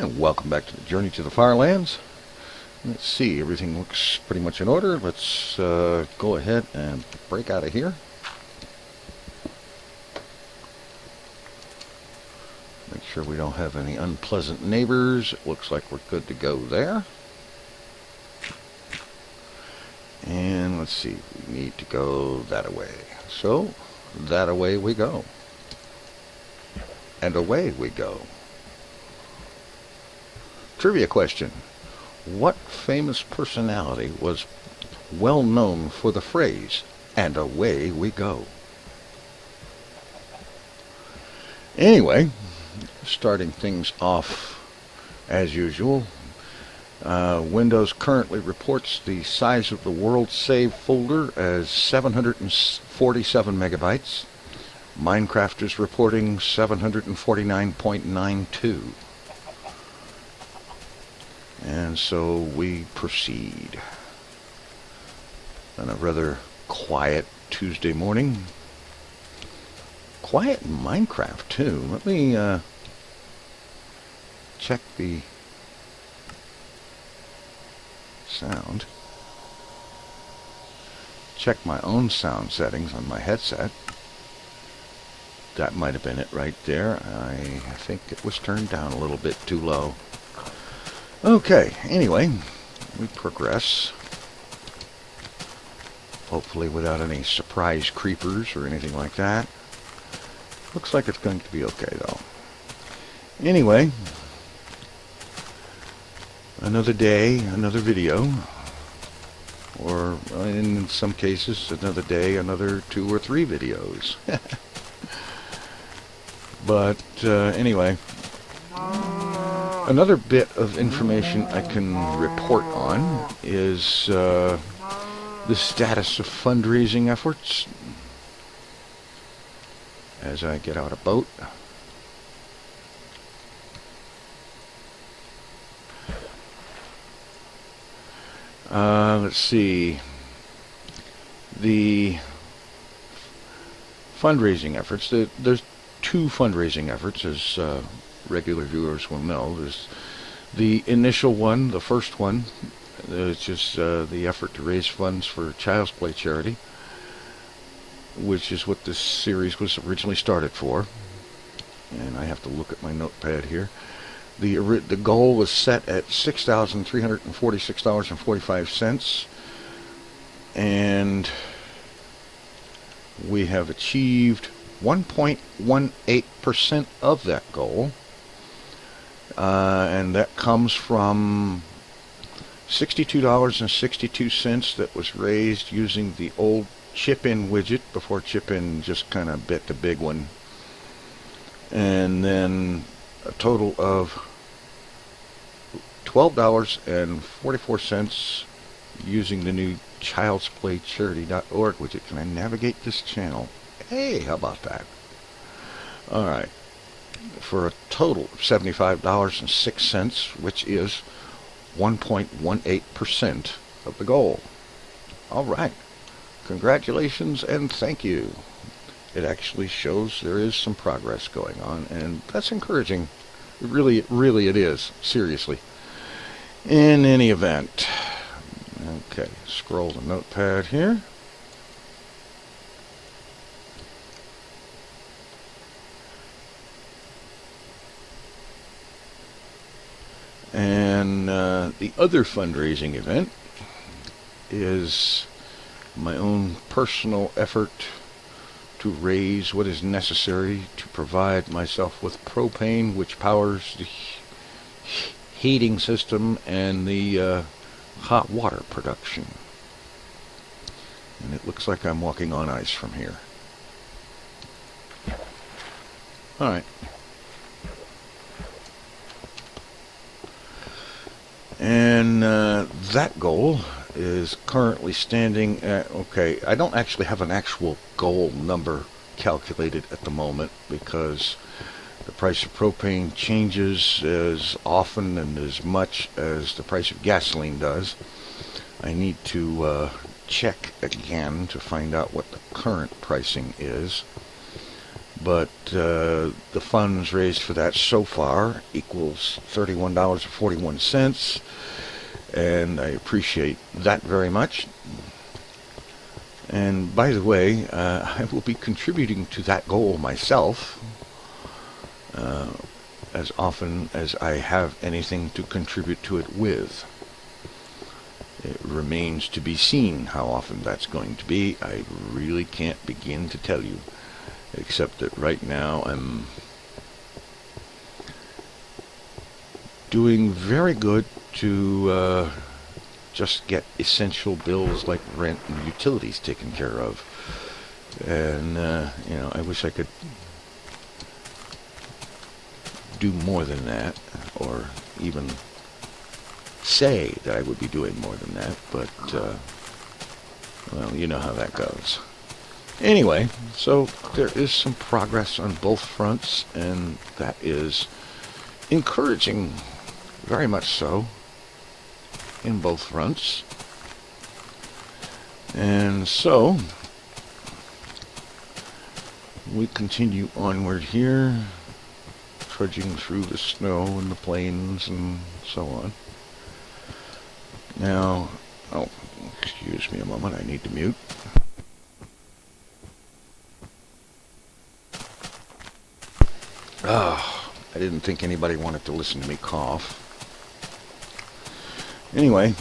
And welcome back to the journey to the FarLands. Let's see, everything looks pretty much in order. Let's go ahead and break out of here. Make sure we don't have any unpleasant neighbors. It looks like we're good to go there. And let's see, we need to go that away. So, that away we go. And away we go. Trivia question. What famous personality was well known for the phrase, "and away we go"? Anyway, starting things off as usual, Windows currently reports the size of the world save folder as 747 megabytes. Minecraft is reporting 749.92. And so we proceed on a rather quiet Tuesday morning. Quiet in Minecraft too. Let me check the sound. Check my own sound settings on my headset. That might have been it right there. I think it was turned down a little bit too low. Okay, anyway, we progress. Hopefully without any surprise creepers or anything like that. Looks like it's going to be okay though. Anyway, another day, another video. Or in some cases, another day, another 2 or 3 videos. But anyway, another bit of information I can report on is the status of fundraising efforts. As I get out a boat. Let's see. The fundraising efforts. There's 2 fundraising efforts, as regular viewers will know. There's the initial one, the first one, which is the effort to raise funds for Child's Play charity, which is what this series was originally started for. And I have to look at my notepad here. The goal was set at $6,346.45, and we have achieved 1.18% of that goal, and that comes from $62.62 that was raised using the old chip-in widget before chip-in just kind of bit the big one, and then a total of $12.44 using the new childsplaycharity.org widget. Can I navigate this channel? Hey, how about that? Alright. For a total of $75.06, which is 1.18% of the goal. Alright. Congratulations and thank you. It actually shows there is some progress going on, and that's encouraging. Really it is. Seriously. In any event. Okay, scroll the notepad here. And the other fundraising event is my own personal effort to raise what is necessary to provide myself with propane, which powers the heating system and the hot water production. And it looks like I'm walking on ice from here. Alright. And that goal is currently standing at, okay, I don't actually have an actual goal number calculated at the moment because the price of propane changes as often and as much as the price of gasoline does. I need to check again to find out what the current pricing is. but the funds raised for that so far equals $31.41, and I appreciate that very much. And by the way, I will be contributing to that goal myself as often as I have anything to contribute to it with. It remains to be seen how often that's going to be. I really can't begin to tell you, except that right now I'm doing very good to just get essential bills like rent and utilities taken care of. And, I wish I could do more than that, or even say that I would be doing more than that, but, well, you know how that goes. Anyway, so there is some progress on both fronts, and that is encouraging, very much so, in both fronts. And so, we continue onward here, trudging through the snow and the plains and so on. Now, oh, excuse me a moment, I need to mute. Oh, I didn't think anybody wanted to listen to me cough. Anyway,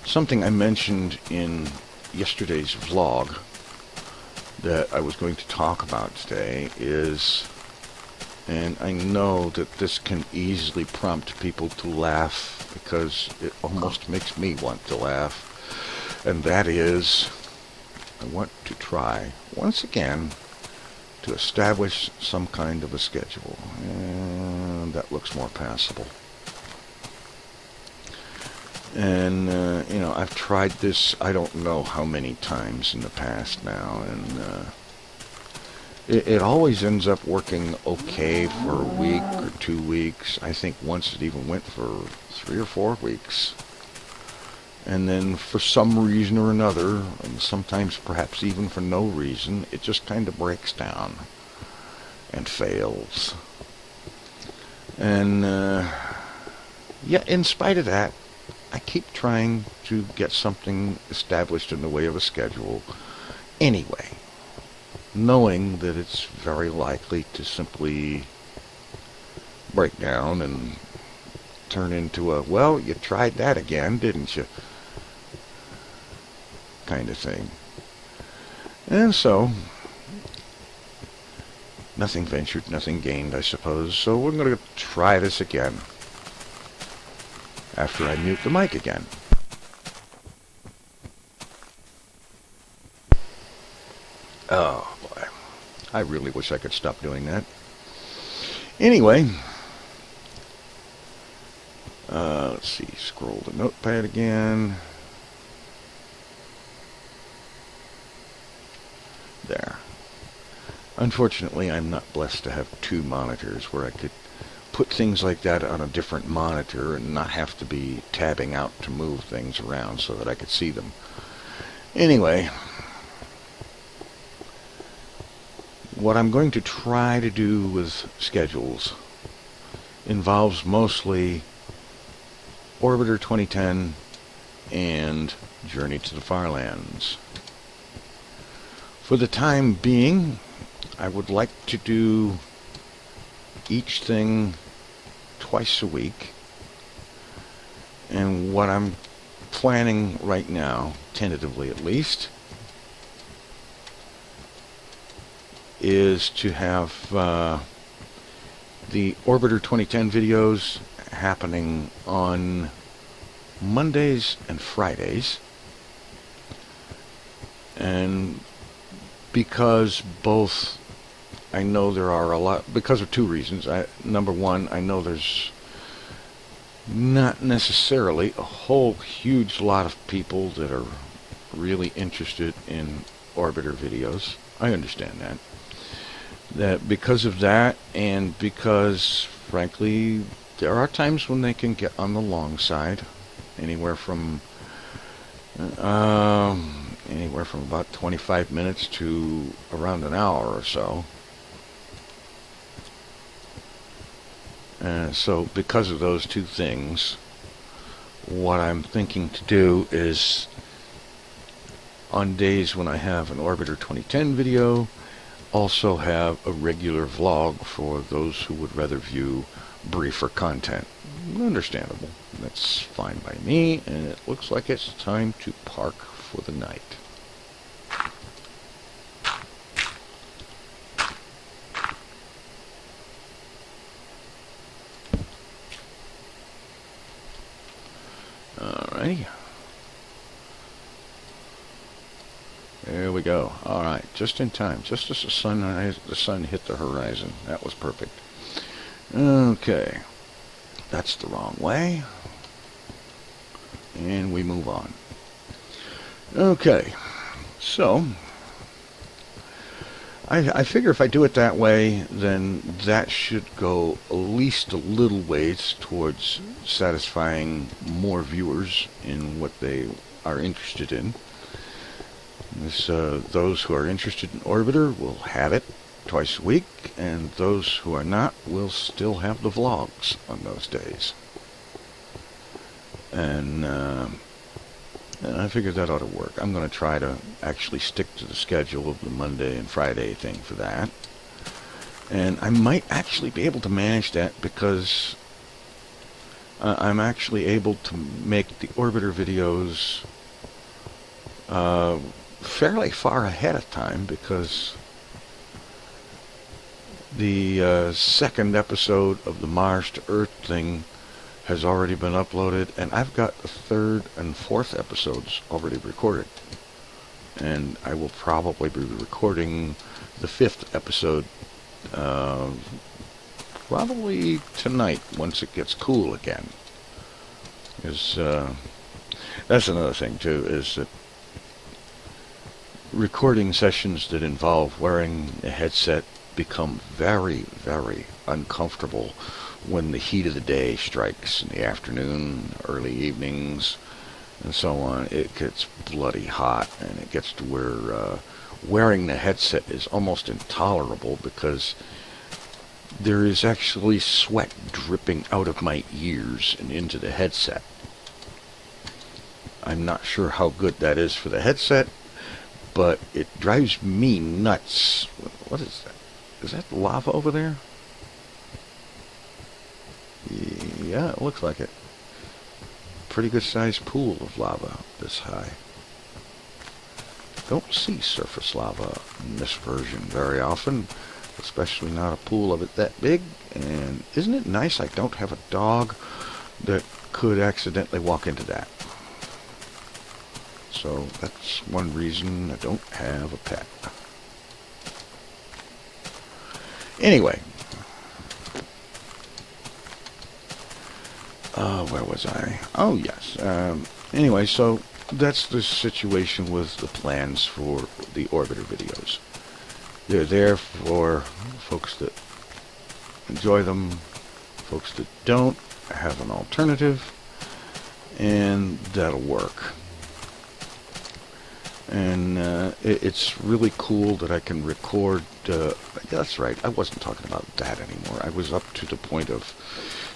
something I mentioned in yesterday's vlog that I was going to talk about today is, and I know that this can easily prompt people to laugh because it almost makes me want to laugh, and that is, I want to try once again to establish some kind of a schedule, and that looks more passable. And, I've tried this I don't know how many times in the past now, and it always ends up working okay for a week or 2 weeks. I think once it even went for 3 or 4 weeks. And then for some reason or another, and sometimes perhaps even for no reason, it just kind of breaks down and fails. And, in spite of that, I keep trying to get something established in the way of a schedule anyway, knowing that it's very likely to simply break down and turn into a, well, you tried that again, didn't you? Kind of thing. And so, nothing ventured, nothing gained, I suppose. So we're going to try this again after I mute the mic again. Oh, boy. I really wish I could stop doing that. Anyway, let's see, scroll the notepad again. There. Unfortunately, I'm not blessed to have 2 monitors where I could put things like that on a different monitor and not have to be tabbing out to move things around so that I could see them. Anyway, what I'm going to try to do with schedules involves mostly Orbiter 2010 and Journey to the FarLands. For the time being, I would like to do each thing twice a week, and what I'm planning right now, tentatively at least, is to have the Orbiter 2010 videos happening on Mondays and Fridays, and because both, I know there are a lot, because of 2 reasons. Number one, I know there's not necessarily a whole huge lot of people that are really interested in Orbiter videos. I understand that. That because of that, and because, frankly, there are times when they can get on the long side, anywhere from anywhere from about 25 minutes to around an hour or so. So because of those two things, what I'm thinking to do is, on days when I have an Orbiter 2010 video, also have a regular vlog for those who would rather view briefer content. Understandable. That's fine by me, and it looks like it's time to park for the night. Alrighty. There we go. Alright, just in time. Just as the sun hit the horizon. That was perfect. Okay. That's the wrong way. And we move on. Okay. So, I figure if I do it that way, then that should go at least a little ways towards satisfying more viewers in what they are interested in. Those who are interested in Orbiter will have it twice a week, and those who are not will still have the vlogs on those days. And I figured that ought to work. I'm going to try to actually stick to the schedule of the Monday and Friday thing for that. And I might actually be able to manage that because I'm actually able to make the Orbiter videos fairly far ahead of time, because the second episode of the Mars to Earth thing has already been uploaded, and I've got the third and fourth episodes already recorded. And I will probably be recording the fifth episode probably tonight once it gets cool again. Because that's another thing too, is that recording sessions that involve wearing a headset become very, very uncomfortable when the heat of the day strikes in the afternoon, early evenings, and so on. It gets bloody hot, and it gets to where wearing the headset is almost intolerable, because there is actually sweat dripping out of my ears and into the headset. I'm not sure how good that is for the headset, but it drives me nuts. What is that? Is that lava over there? Yeah, it looks like it. Pretty good sized pool of lava this high. Don't see surface lava in this version very often, especially not a pool of it that big. And isn't it nice I don't have a dog that could accidentally walk into that? So that's one reason I don't have a pet. Anyway. Where was I? Oh, yes. Anyway, so that's the situation with the plans for the Orbiter videos. They're there for folks that enjoy them, folks that don't have an alternative, and that'll work. And it's really cool that I can record. That's right, I wasn't talking about that anymore. I was up to the point of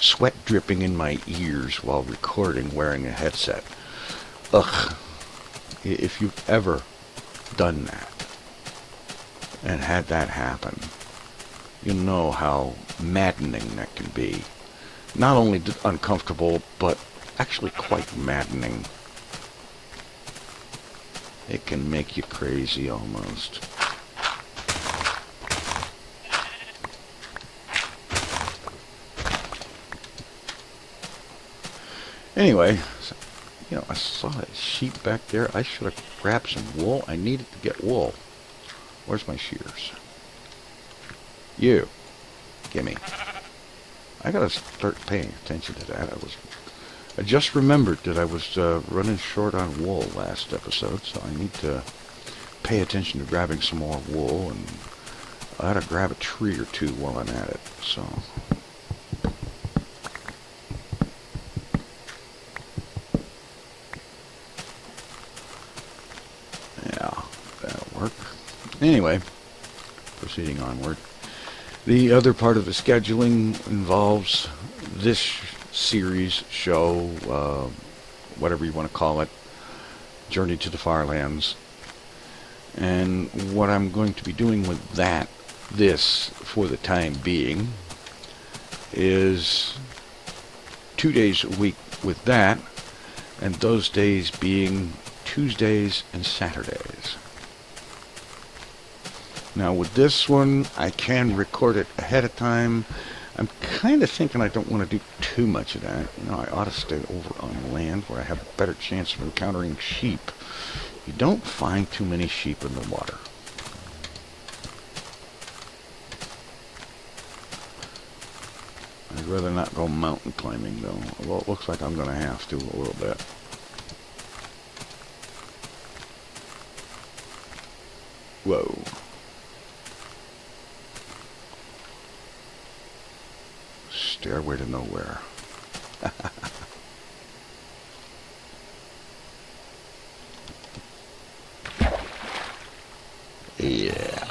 sweat dripping in my ears while recording wearing a headset. Ugh. If you've ever done that and had that happen, you know how maddening that can be. Not only uncomfortable, but actually quite maddening. It can make you crazy almost. Anyway, you know, I saw a sheep back there. I should have grabbed some wool. I needed to get wool. Where's my shears? You. Gimme. I gotta start paying attention to that. I just remembered that I was running short on wool last episode, so I need to pay attention to grabbing some more wool, and I ought to grab a tree or two while I'm at it. So. Anyway, proceeding onward. The other part of the scheduling involves this series, show, whatever you want to call it, Journey to the FarLands. And what I'm going to be doing with this for the time being, is 2 days a week with that, and those days being Tuesdays and Saturdays. Now with this one, I can record it ahead of time. I'm kind of thinking I don't want to do too much of that. You know, I ought to stay over on land where I have a better chance of encountering sheep. You don't find too many sheep in the water. I'd rather not go mountain climbing though, although it looks like I'm going to have to a little bit. Whoa. Stairway to nowhere. Yeah.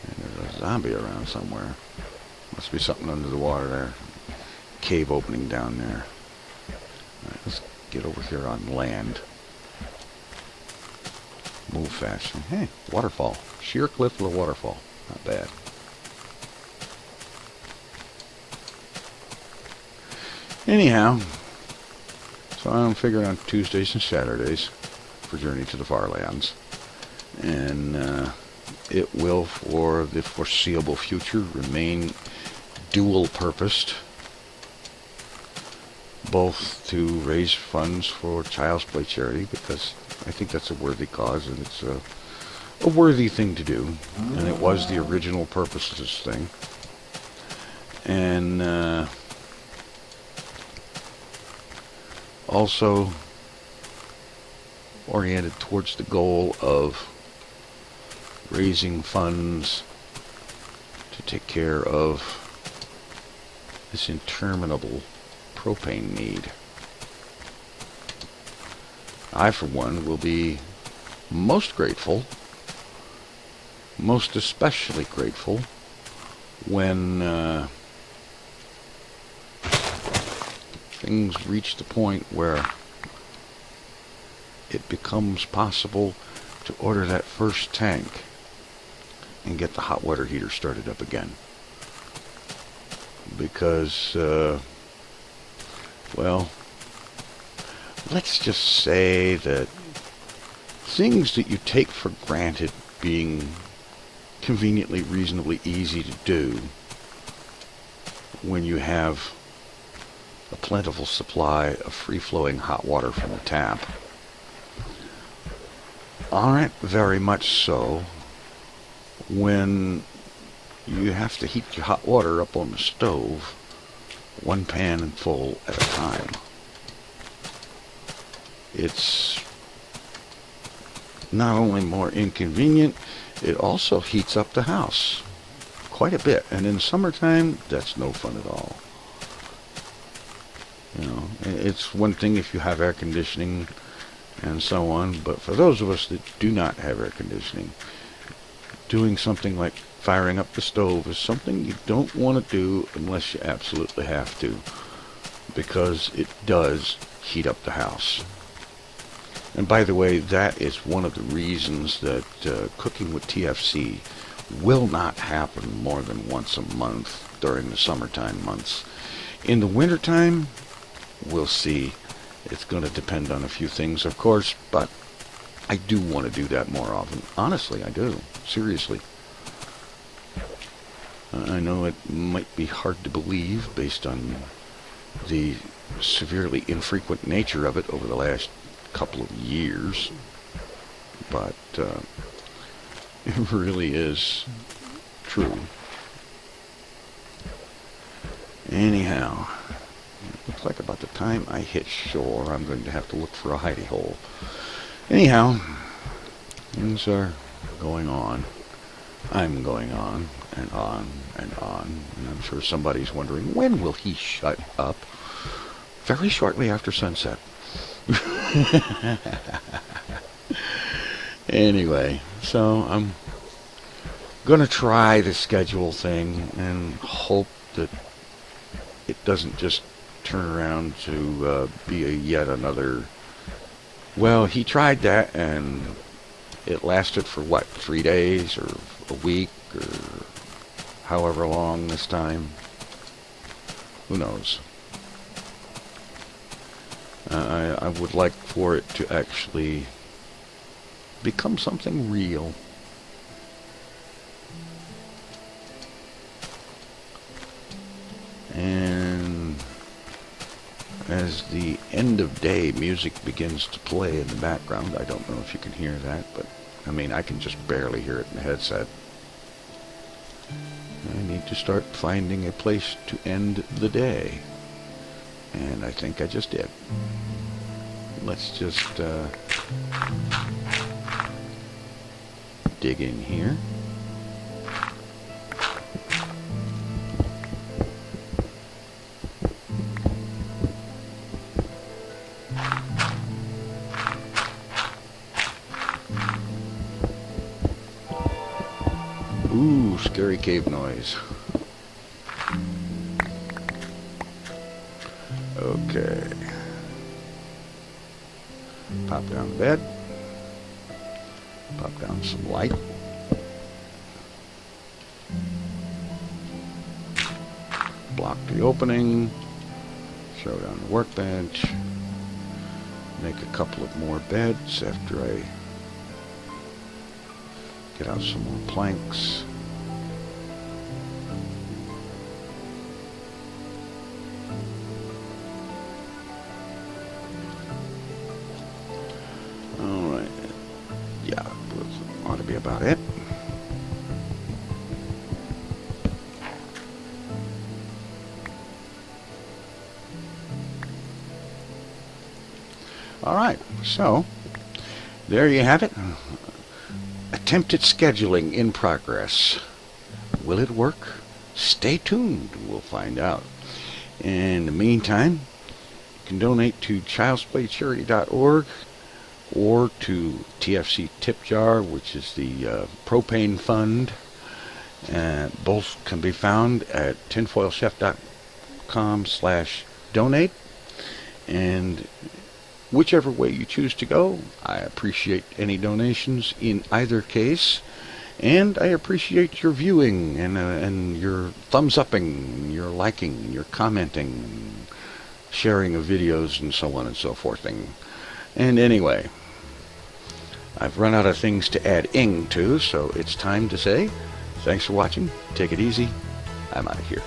And there's a zombie around somewhere. Must be something under the water there. Cave opening down there. Alright, let's get over here on land. Move faster. Hey, waterfall. Sheer cliff with a waterfall. Not bad. Anyhow, so I'm figuring on Tuesdays and Saturdays for Journey to the FarLands. And it will, for the foreseeable future, remain dual-purposed, both to raise funds for Child's Play charity, because I think that's a worthy cause, and it's a worthy thing to do, and it was the original purpose of this thing. And also oriented towards the goal of raising funds to take care of this interminable propane need. I, for one, will be most grateful, most especially grateful, when things reach the point where it becomes possible to order that first tank and get the hot water heater started up again. Because, well, let's just say that things that you take for granted being conveniently, reasonably easy to do when you have a plentiful supply of free-flowing hot water from the tap aren't very much so when you have to heat your hot water up on the stove, one pan full at a time. It's not only more inconvenient, it also heats up the house quite a bit. And in summertime, that's no fun at all. You know, it's one thing if you have air conditioning and so on, but for those of us that do not have air conditioning, doing something like firing up the stove is something you don't want to do unless you absolutely have to, because it does heat up the house. And by the way, that is one of the reasons that cooking with TFC will not happen more than once a month during the summertime months. In the wintertime, we'll see. It's going to depend on a few things, of course, but I do want to do that more often. Honestly, I do. Seriously. I know it might be hard to believe based on the severely infrequent nature of it over the last couple of years, but it really is true. Anyhow, looks like about the time I hit shore, I'm going to have to look for a hidey hole. Anyhow, things are going on. I'm going on and on and on, and I'm sure somebody's wondering, when will he shut up? Very shortly after sunset. Anyway, so I'm gonna try the schedule thing and hope that it doesn't just turn around to be yet another. Well, he tried that and it lasted for what, 3 days or a week or however long this time. Who knows? I would like for it to actually become something real. And as the end of day music begins to play in the background, I don't know if you can hear that, but I mean, I can just barely hear it in the headset. I need to start finding a place to end the day. And I think I just did. Let's just dig in here. Ooh, scary cave noise. Okay. Pop down the bed. Pop down some light. Block the opening. Throw down the workbench. Make a couple of more beds after I get out some more planks. Alright. Yeah, ought to be about it. Alright, so there you have it. Attempted scheduling in progress. Will it work? Stay tuned. We'll find out. In the meantime, you can donate to childsplaycharity.org or to TFC Tip Jar, which is the propane fund. Both can be found at TinFoilChef.com/donate. And whichever way you choose to go, I appreciate any donations in either case, and I appreciate your viewing and your thumbs-upping, your liking, your commenting, sharing of videos, and so on and so forth. And anyway, I've run out of things to add ing to, so it's time to say thanks for watching. Take it easy. I'm out of here.